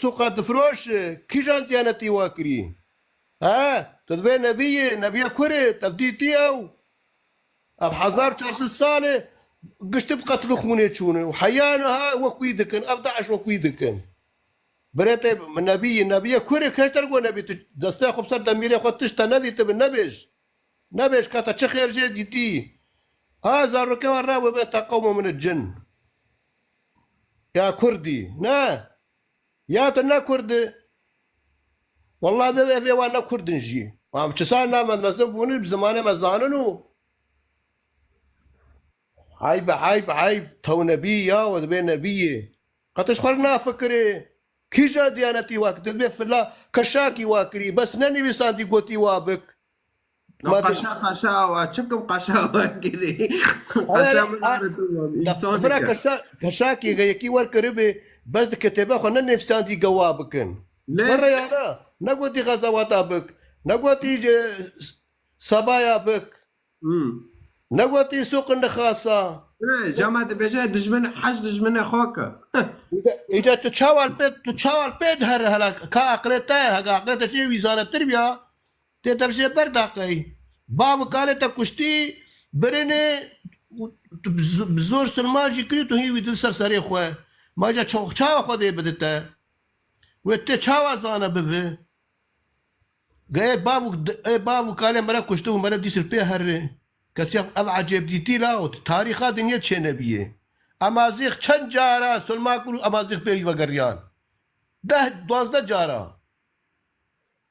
السوق تفروش كي جانتي انا تيواكري ها تدبي نبي كوري تبديتي او اب حزار شهر الصالة قشت بقتلوا خوني تشوني وحيانا ها وكويدكن ابدعش وكويدكن بريت نبي كوري كشتر قو نبي دستا خبصر دميري خو تشتا ندي تب نبيش كاتا تشخير جديتي هذا الركوع الراوي بيت قوم من الجن يا كردي نا يا تنا كرد والله بيبي وانا كرد نجي ما بتسالنا ما مزبوني بزمانه مزاننو عيب تو نبي يا ودبي نبي قد خرنا فكري كي جا ديانتي واك دبي فلا كشاكي واكري بس نني بيساندي قوتي وابك قشا وشكم قشا واكري قشا برا كشاكي غيكي وركربي بس كتبه خو نني بيساندي قوابكن مرة يا نا نقوتي غزوات بك نقوتي صبايا بك نقوتي سوق النخاسة جامعة بيجا دجمن حج دجمن اخوك إذا تشاور بيت هلا كأقلتها كأقلتها شيء وزارة التربية تتبشر برداقي باب قالت كشتي برني بزور سلمان جكري تو هي ودل سرسري خواه ما جا چاوا خو دي بدته وته چاوا زانه بده گئے بابو قال مرا كشتو مرا دي سر بي هر كسي اب عجب ديتي لا تاريخ دنيا چه نبيه امازيخ چن جارا سلمان كل امازيخ بي وغريان 12 جارا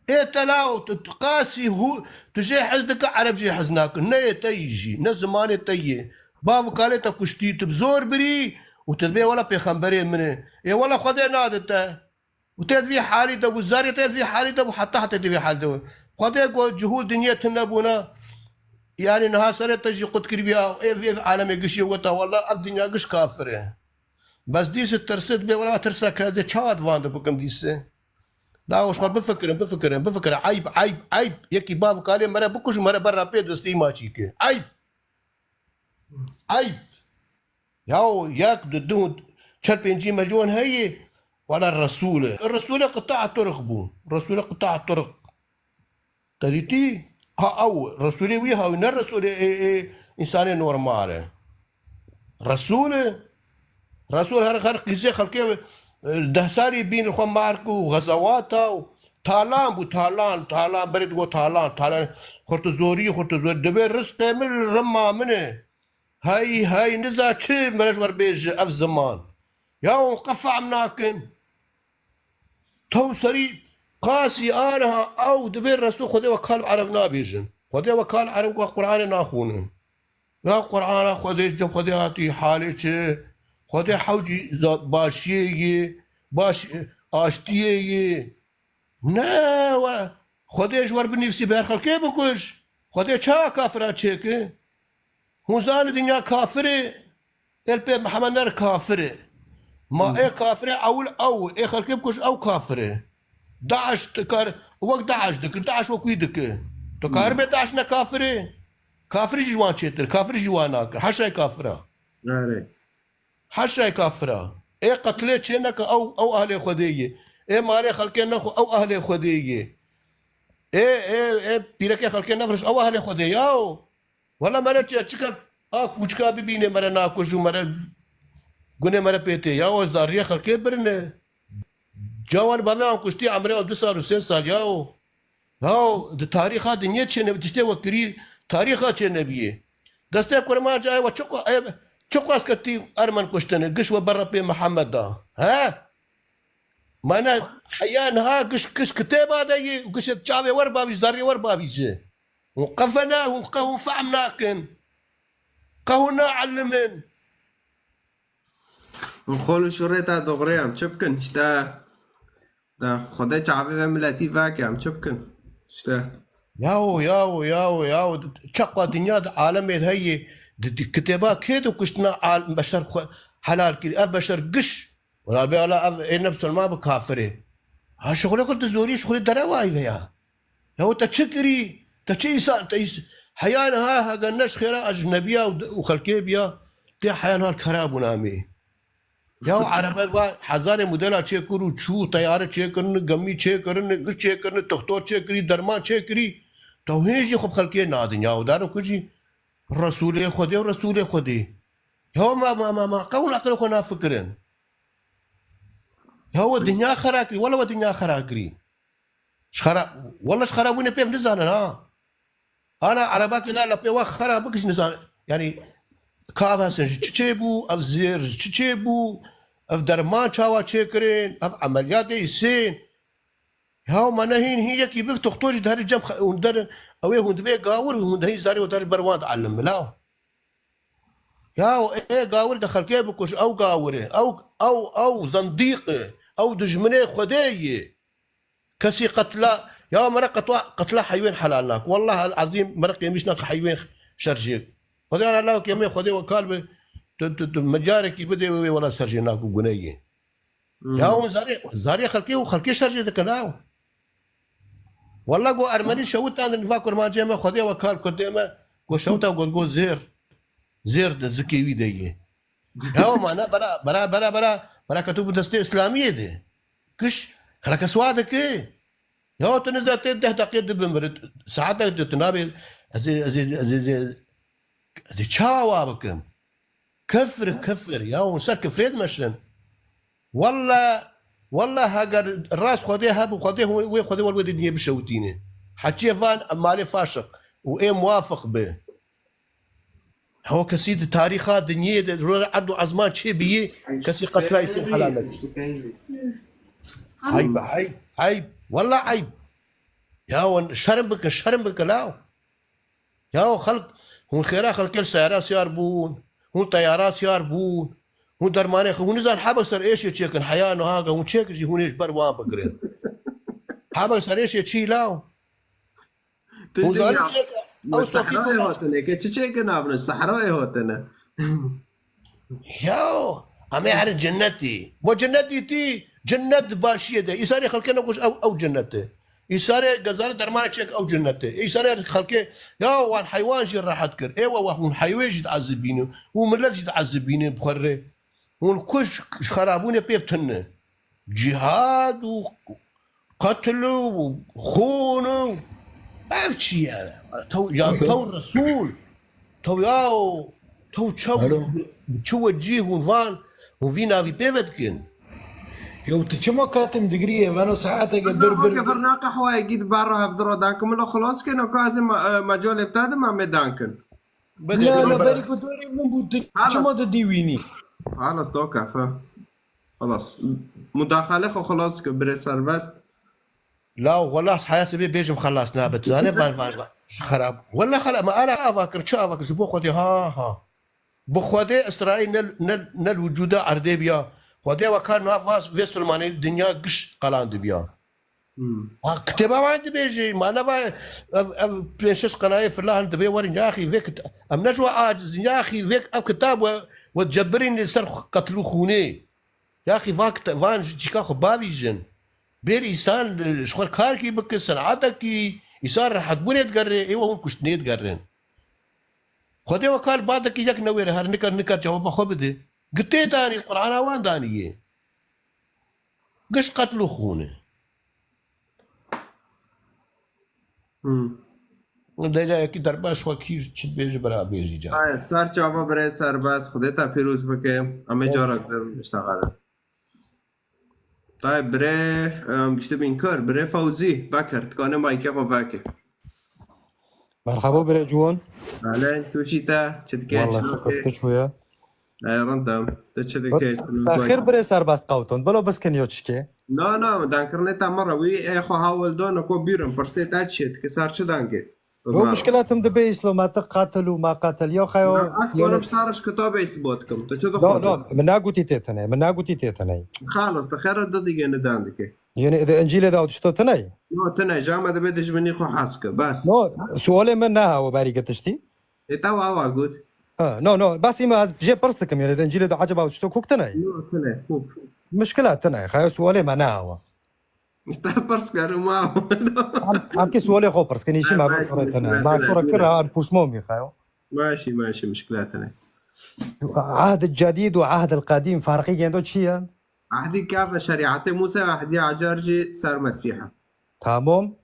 تلاو تقاسي هو تجي حزنك عرب جي حزناك ني تيجي نزمان تيجي بابو قالت كشتي تبزور بري وتدبي ولا بيخنبري منه اي ولا خدي نادته وتدفي حالي ده وزاري تدفي حالي ده وحتى تدفي حالي ده خدي جهود دنيا تنبونا يعني نها سنه تجي قد كربيا اي في عالم قشي وتا والله الدنيا قش كافره بس ديس ترسد بي ولا ترسك هذا تشاد فاند بكم ديسه لا وش بفكر عيب يكي باب قال مرة بكوش مرة برا بيت دستي ما شيك عيب ياو ياك ددون 4 مليون هي ولا الرسول قطاع الطرق بو الرسول قطاع الطرق تريتي ها او رسولي ويها وين الرسول انسان نورمال رسول هر قزي خلقي دهساري بين الخوان ماركو وغزواتا تالان بريد تالان خورت زوري دبي رزق من رما منه هاي نزا تشي مرج وربيج اف زمان يا قفع مناكن تو سري قاسي انها او دبي الرسول خذي وكال عرب نابيجن خذي وكال عرب وقران ناخون يا قران خذي هاتي حالي خودی حوجی باش آشتیه نه و خودش ور بنفسی برخل که بکش خودی چه کافره چه که هنزان دنیا کافره الپی محمد نر کافره ما ای کافره او ای خلقی بکش او کافره داعش تکار وقت داعش وکوی دکه تو کار به داعش نه کافره جوان چیتر کافره جوان آکر حشای کافره حشا كافرة اي قتلت شنك او اهل خديه اي مالي خلقنا او اهل خديه اي بيرك خلقنا نفرش او اهل خديه او ولا مرة تشكا كوشكا بيبيني مرة ناكوشو مرة غني مرة بيتي ياو زاريه خلقي برنه جوان بابا كشتي عمره 2 سال و 3 سال ياو ده تاريخ الدنيا تشنه تشتي وكري تاريخ تشنبيه دسته كرما جاي وچقو چقاس كتي ارمن كشتنه قش وبرا بي محمد ده ها ما انا حيان ها قش كتاب هذا وقش تشابي وربا زاري وربا بيجي وقفنا وفهمنا كن قهونا علمن نقول شريطة دغري عم تشبكن شتا دا خدای چاوی ملتی فاكي عم تشبكن شتا ياو تشقى دنيا عالمي هي كتابات كيدو كشتنا عالم بشر حلال كي بشر قش ولا بيلا نفس ما بكافره ها شغله قلت زوري شغله درواي يا هو تشكري تشي حيانا ها قالناش خيرا اجنبيه وخلكيبيا تي حيانا الكراب ونامي یا عربه هزار مدل چه کرو چو طیاره چه کرن گمی چه کرن گش چه کرن دکتر چه کری درمان چه کری تو هیچ خب خلقی نادن یا دارو کجی رسول خدا و رسول خدا یا ما قول اخر خنا فكرن هو الدنيا خراكري ولا الدنيا خراكري شخرا والله شخرابون بيف نزان انا عرباك لا بيوا خرابكش نزان يعني كافا سنج تشيبو اف زير تشيبو اف درمان شاوا تشيكرين اف عمليات يسين هاو ما نهين هي كي بيف تختوج دار الجم وندر اوي هند بي قاور هند هي زاري ودار بروان تعلم لا ياو ايه قاور دخل كيبكوش او قاوره او زنديقه او دجمنه خديه كسي قتلى يا مرق قتلى حيوان حلالناك والله العظيم مرق يمشناك حيوان شرجيك خدي انا لا كيمي خدي وكال مجارك بدي ولا سرجيناك وقنيه يا هو زاري خلقي شرجي دكناو والله قو ارمني شوت انا نفكر ما جيما خدي وكال قدامه قو شوت قو زير ذكي ويدي هاو معنا برا كتب دستة إسلامية دي كش خلك سوادك إيه هاو تنزل تده تقيد بمرد ساعتك تنابي زي شاوا بكم كفر ياو سر كفريد مشن والله هاجر الراس خديه هاب وخديه هو خديه والولد الدنيا بشوتينه حكي فان مالي فاشق وايه موافق به هو كسيد تاريخات دنيا عدو عزمان شي بيه كسي قتلا يصير حلالك عيب والله عيب يا شرم بك لا يا خلق هون خيرا خلق السيارات ياربون هون طيارات ياربون هون درمانه هون نزل حبس سر ايش يتشكن حيانه هاغا هون تشيك هون ايش بروان بقرين حبس سر ايش يتشي لاو هون زال او صحراء هوتنا كتشيكن ابن الصحراء هوتنا ياو اما يعرف جنتي وجنتي تي جنت باشيه ده يساري خلقنا قوش او جنته يساري غزال درمان تشيك او جنته يساري خلقه ياو وان حيوان جي راح اذكر ايوه وان حيوان جي تعذبينه وملت جي تعذبينه بخره ونكش خرابونه بيفتن جهاد وقتل وخون أبشي هذا تو الرسول تو ياو تو شو وجيه ونفان وفينا في بيفتكن يو تشمو كاتم دقريه وانا ساعات بربر كفرنا قحوة يجيد برا هفدرو دانكم لو خلاص كنا كازم مجال ابتدى ما مدانكن لا بالك بدوري من تشمو تديويني خلاص توقف خلاص مداخلة خلاص برسر بس لا والله حياسي بيجي مخلصنا بتزاني فان خراب والله خلا ما انا افكر شو افكر شو بخدي ها بخدي اسرائيل نل وجوده عردي بيا خدي وكان نافاس في سلماني الدنيا قش قلاند بيا كتبها ما عندي بيجي ما انا برنسس قنايه في الله عند بي ورن يا اخي فيك ام نجوى عاجز يا اخي فيك كتاب وتجبرني سر قتلوا خوني يا اخي فان جيكا خبابيجن بير إنسان شغل كاركي بك صنعتك إنسان راح تبوني تقرر إيوه هون كشتني تقررن خدي وكال بعدك يجاك نوير هر نكر جواب خو بدي قلت داني القرآن وان دانية قش قتلوا خونه ده جاي كي درباش وكير تشد بيجي برا بيجي جا صار جواب برای سرباز خودتا پیروز بکه همه جا را اشتغل طيب بري قشت بينكر بري فوزي بكر تكون مايكا وباكي مرحبا بري جوان اهلا توشيتا تشدكيش والله شكرت شوية رندم تشدكيش تأخير بري سرباز قوتون بلو بس كان يوتشكي لا دانكرنتا مرة وي اخو هاول دون كو بيرم برسيت اتشيت كسار شو دانكي هو مشكلاتهم دبيس لو ما تقاتل وما قاتل يا خيو انا بصارش كتاب يثبتكم لا من قلتي تيتني خالص تخير الدقيقة نداندك يعني اذا انجيل داود شتو تني تني جامعة بدش مني خو حاسك بس سؤالي منها وباري قتشتي توا قلت نو بس ما بجي برستكم يعني اذا انجيل داود عجبه شتو كوك تني مشكلات تني خيو سؤالي منها برس كانوا معه عم كي سؤالي خو برس كني شي ما بشورتنا ما شورة كرها ان بوش مومي خيو ماشي مشكلاتنا عهد الجديد وعهد القديم فارقية دو چیه؟ عهدي كافة شريعة موسى وعهدي عجرجي سر مسيحة. تمام